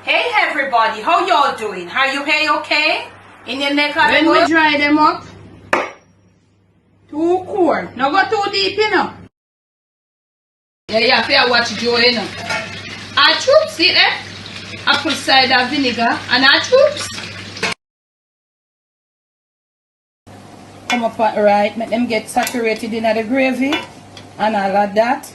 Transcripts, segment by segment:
Hey everybody, how y'all doing? Are you okay? In your neck of the When we woods? dry them up, too cold. Now go too deep, you know. Yeah, you have to watch Joe, you know. Our troops, see there? Apple cider vinegar and our troops. Come up right, make them get saturated in the gravy and all of that.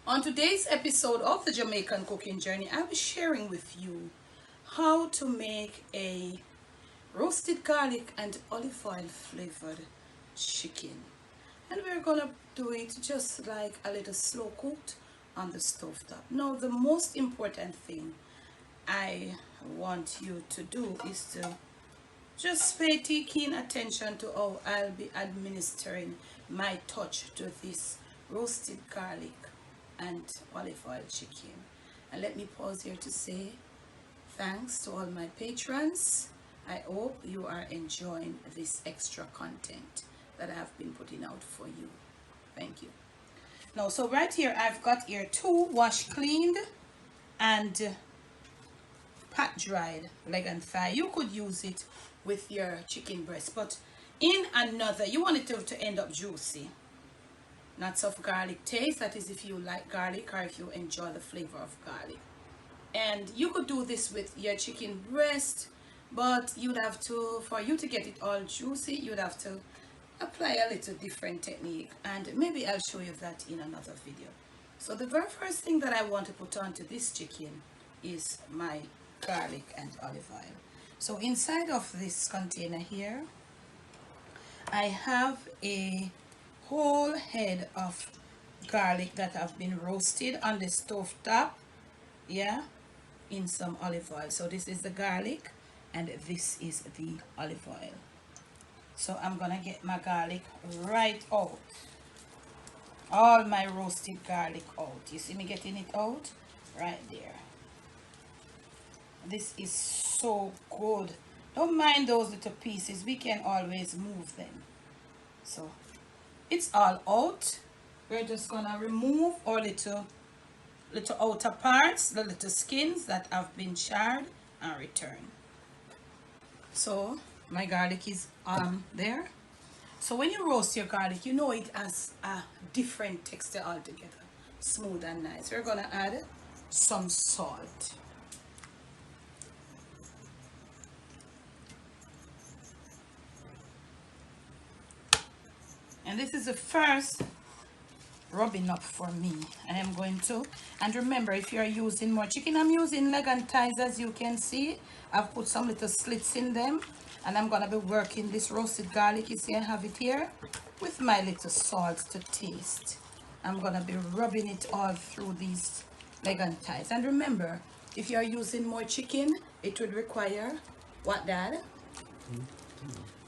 On today's episode of the Jamaican Cooking Journey, I'll be sharing with you how to make a roasted garlic and olive oil flavored chicken. And we're gonna do it just like a little slow cooked on the stove top. Now the most important thing I want you to do is to just pay keen attention to how I'll be administering my touch to this roasted garlic and olive oil chicken. And let me pause here to say thanks to all my patrons. I hope you are enjoying this extra content that I have been putting out for you. Thank you. Now, so right here, I've got here 2 wash cleaned and pat dried leg and thigh. You could use it with your chicken breast, but in another, you want it to end up juicy. Not of garlic taste, that is if you like garlic or if you enjoy the flavor of garlic. And you could do this with your chicken breast, but you'd have to, for you to get it all juicy, you'd have to apply a little different technique, and maybe I'll show you that in another video. So the very first thing that I want to put onto this chicken is my garlic and olive oil. So inside of this container here, I have a whole head of garlic that have been roasted on the stove top, yeah, in some olive oil. So this is the garlic and this is the olive oil. So I'm gonna get my garlic right out, all my roasted garlic out. You see me getting it out right there. This is so good. Don't mind those little pieces, we can always move them. So it's all out. We're just gonna remove our little outer parts, the little skins that have been charred, and return. So my garlic is there. So when you roast your garlic, you know it has a different texture altogether, smooth and nice. We're gonna add some salt. And this is the first rubbing up for me. I am going to, and remember, if you are using more chicken, I'm using leg and thighs, as you can see. I've put some little slits in them, and I'm gonna be working this roasted garlic. You see I have it here with my little salt to taste. I'm gonna be rubbing it all through these leg and thighs. And remember, if you are using more chicken, it would require what, Dad?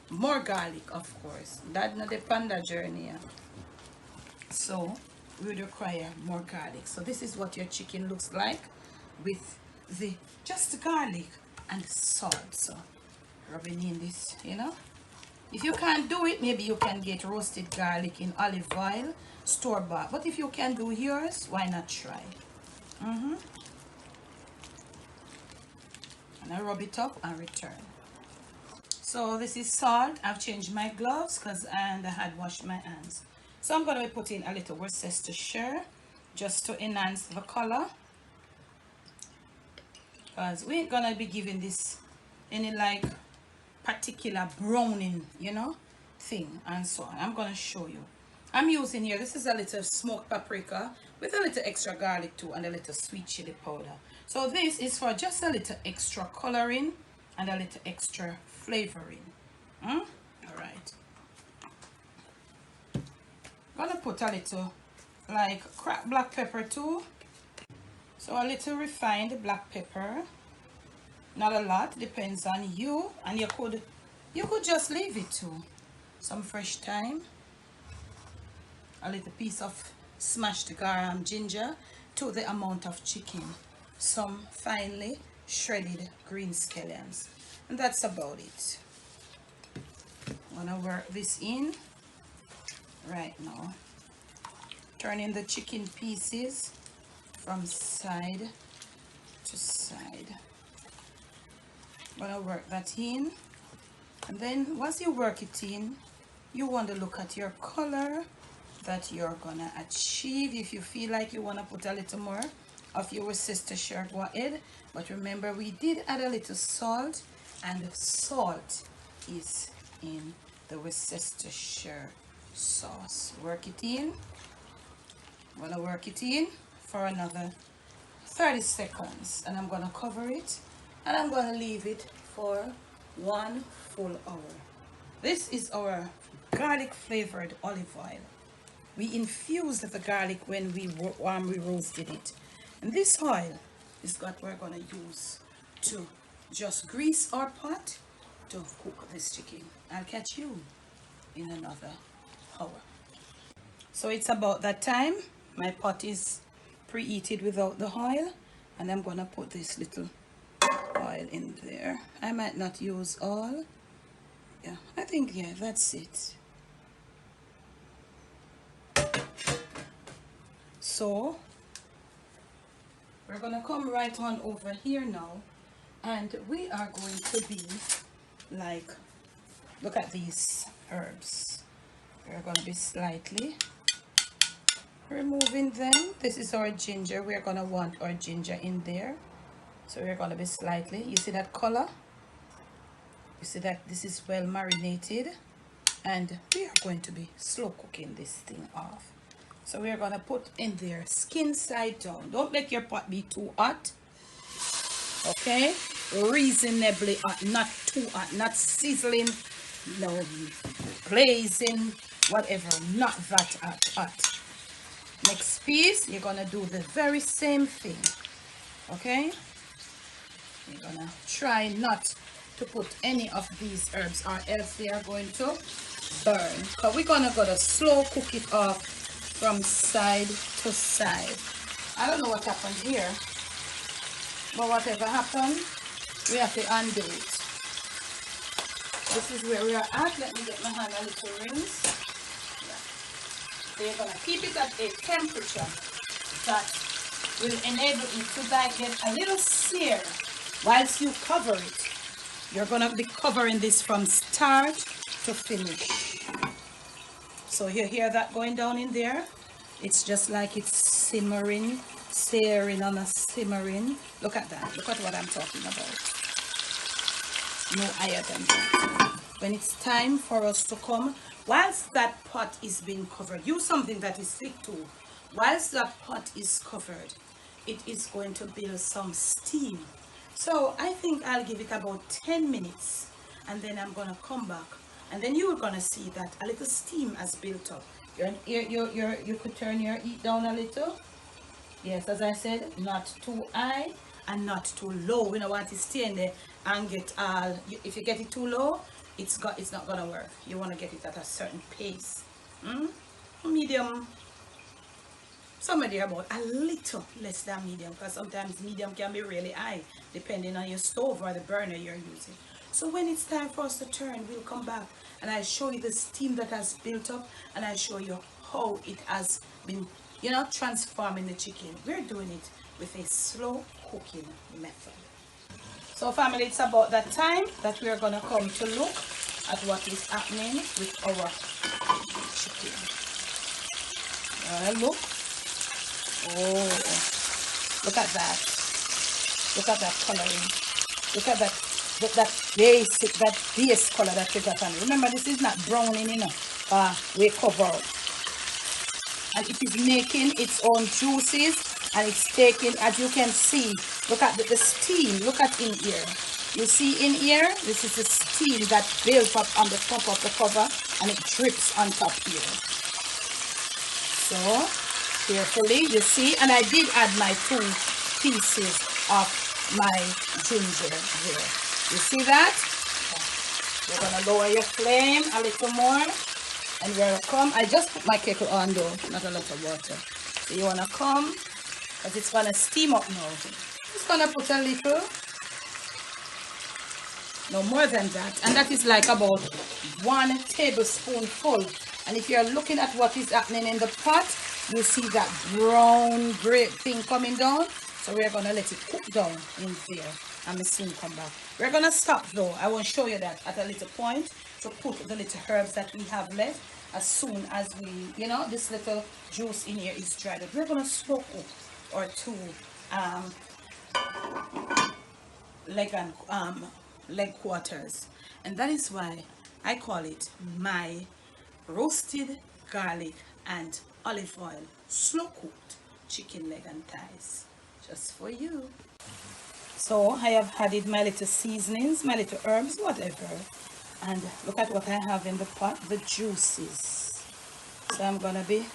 More garlic, of course. That's not the panda journey. So we would require more garlic. So this is what your chicken looks like with the just garlic and salt. So rubbing in this, you know. If you can't do it, maybe you can get roasted garlic in olive oil, store-bought. But if you can do yours, why not try? And I rub it up and return. So this is salt. I've changed my gloves because I had washed my hands. So I'm going to be putting a little Worcestershire just to enhance the color, because we ain't going to be giving this any like particular browning, you know, thing and so on. I'm going to show you. I'm using here, this is a little smoked paprika with a little extra garlic too and a little sweet chili powder. So this is for just a little extra coloring and a little extra flavoring. All right. I'm gonna put a little like cracked black pepper too. So a little refined black pepper. Not a lot, depends on you, and you could just leave it too. Some fresh thyme. A little piece of smashed garam ginger to the amount of chicken. Some finely shredded green scallions. And that's about it. I'm gonna work this in right now. Turning the chicken pieces from side to side. Gonna work that in, and then once you work it in, you want to look at your color that you're gonna achieve. If you feel like you want to put a little more of your Worcestershire, go ahead, but remember we did add a little salt, and the salt is in the Worcestershire sauce. Work it in. I'm gonna work it in for another 30 seconds, and I'm gonna cover it, and I'm gonna leave it for 1 full hour. This is our garlic flavored olive oil. We infused the garlic when we roasted it, and this oil is what we're gonna use to just grease our pot to cook this chicken. I'll catch you in another hour. So it's about that time. My pot is preheated without the oil, and I'm gonna put this little oil in there. I might not use all. Yeah, I think, yeah, that's it. So we're gonna come right on over here now, and we are going to be like, look at these herbs. We're gonna be slightly removing them. This is our ginger. We're gonna want our ginger in there, so we're gonna be slightly, you see that color, you see that this is well marinated, and we are going to be slow cooking this thing off. So we're gonna put in there skin side down. Don't let your pot be too hot, okay? Reasonably hot, not too hot, not sizzling, no blazing, whatever, not that hot. Next piece, you're gonna do the very same thing, okay? You're gonna try not to put any of these herbs, or else they are going to burn. But we're gonna slow cook it off from side to side. I don't know what happened here, but whatever happened, we have to undo it. This is where we are at. Let me get my hand a little rinse. Yeah. So you're gonna keep it at a temperature that will enable it to get a little sear whilst you cover it. You're gonna be covering this from start to finish. So you hear that going down in there? It's just like it's simmering, searing on a simmering. Look at that. Look at what I'm talking about. No higher than that. When it's time for us to come, whilst that pot is being covered, use something that is thick too. Whilst that pot is covered, it is going to build some steam. So I think I'll give it about 10 minutes, and then I'm gonna come back, and then you're gonna see that a little steam has built up. You could turn your heat down a little. Yes, as I said, not too high and not too low. We don't want to stay in there and get all. If you get it too low, it's not gonna work. You want to get it at a certain pace. Medium. Somewhere about a little less than medium, because sometimes medium can be really high depending on your stove or the burner you're using. So when it's time for us to turn, we'll come back and I'll show you the steam that has built up, and I'll show you how it has been, transforming the chicken. We're doing it with a slow cooking method. So family, it's about that time that we're gonna come to look at what is happening with our chicken. Look. Oh, look at that. Look at that coloring. Look at that base color that we got on. Remember, this is not browning, we cover up. And it is making its own juices, and it's taking, as you can see, look at the steam. Look at in here. You see in here, this is the steam that built up on the top of the cover, and it drips on top here. So carefully, you see, and I did add my 2 pieces of my ginger there. You see that? You're gonna lower your flame a little more, and you're gonna come. I just put my kettle on though, not a lot of water. So you wanna come, because it's gonna steam up now. Just gonna put a little, no more than that, and that is like about 1 tablespoonful. And if you're looking at what is happening in the pot, You see that brown grape thing coming down? So we're gonna let it cook down in there and we soon come back. We're gonna stop though. I will show you that at a little point to put the little herbs that we have left as soon as we, you know, this little juice in here is dried up. We're gonna slow cook our two leg quarters, and that is why I call it my roasted garlic and olive oil slow cooked chicken leg and thighs, just for you. So I have added my little seasonings, my little herbs, whatever, and look at what I have in the pot, the juices. So I'm gonna be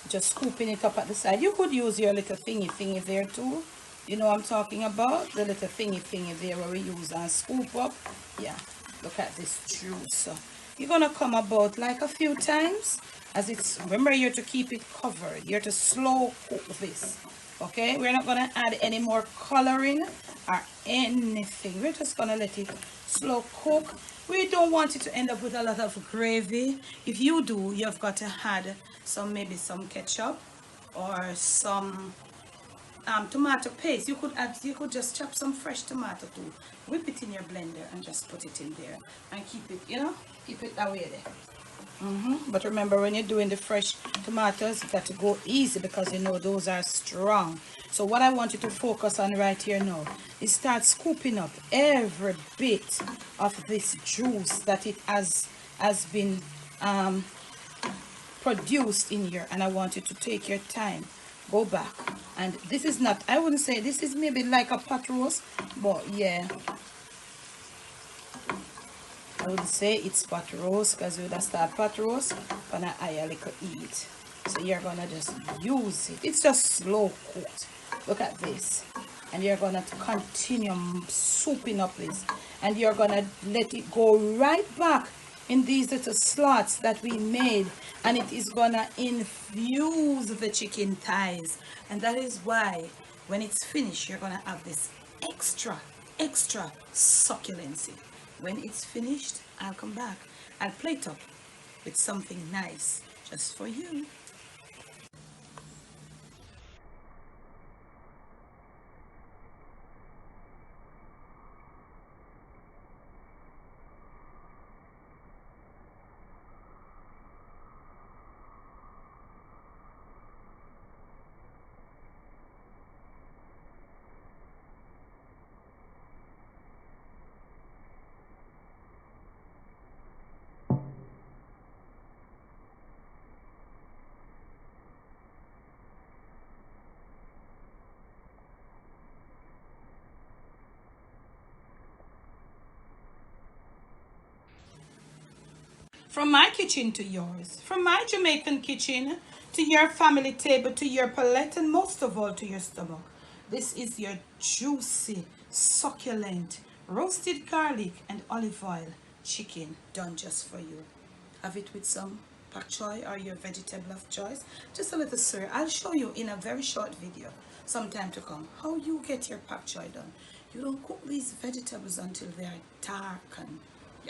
just scooping it up at the side. You could use your little thingy there too. You know what I'm talking about? The little thingy there where we use and scoop up. Yeah, look at this juice. So you're gonna come about like a few times, as it's, remember, you're to keep it covered. You're to slow cook this. Okay, we're not gonna add any more coloring or anything. We're just gonna let it slow cook. We don't want it to end up with a lot of gravy. If you do, you've got to add some, maybe some ketchup or some tomato paste. You could just chop some fresh tomato too, whip it in your blender and just put it in there and keep it, you know, keep it that way there. But remember, when you're doing the fresh tomatoes, you got to go easy because you know those are strong. So what I want you to focus on right here now is start scooping up every bit of this juice that it has been produced in here, and I want you to take your time, go back. And this is not, I wouldn't say this is maybe like a pot roast, but yeah, I would say it's pot roast because we would start pot roast and I a little eat. So you're gonna just use it. It's just slow cooked. Look at this. And you're gonna continue souping up this, and you're gonna let it go right back in these little slots that we made, and it is gonna infuse the chicken thighs. And that is why when it's finished, you're gonna have this extra succulency. When it's finished, I'll come back. I'll plate up with something nice just for you. From my kitchen to yours, from my Jamaican kitchen to your family table, to your palate, and most of all to your stomach. This is your juicy, succulent, roasted garlic and olive oil chicken done just for you. Have it with some pak choy or your vegetable of choice. Just a little stir. I'll show you in a very short video sometime to come how you get your pak choy done. You don't cook these vegetables until they are dark, and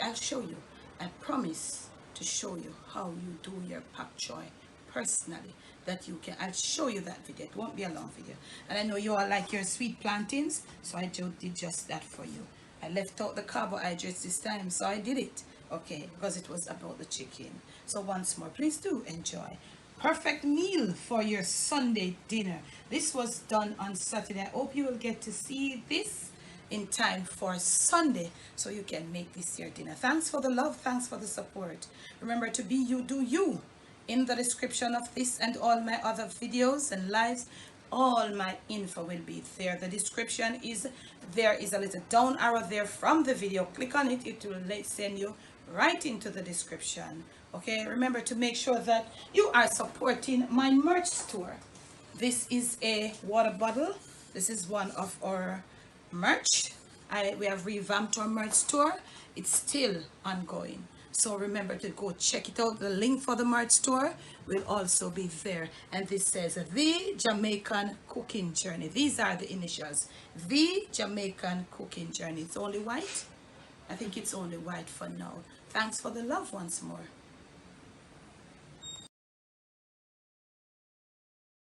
I'll show you. I promise to show you how you do your pak choy personally, that you can. I'll show you that video. It won't be a long video, and I know you all like your sweet plantains, so I did just that for you. I left out the carbohydrates this time, so I did it, okay, because it was about the chicken. So once more, please do enjoy. Perfect meal for your Sunday dinner. This was done on Saturday. I hope you will get to see this in time for Sunday so you can make this your dinner. Thanks for the love, thanks for the support. Remember to be you, do you. In the description of this and all my other videos and lives, all my info will be there. The description is there, is a little down arrow there from the video. Click on it, it will send you right into the description. Okay, remember to make sure that you are supporting my merch store. This is a water bottle. This is one of our merch. We have revamped our merch store. It's still ongoing, so remember to go check it out. The link for the merch store will also be there, and this says The Jamaican Cooking Journey. These are the initials, The Jamaican Cooking Journey. It's only white. I think it's only white for now. Thanks for the love once more.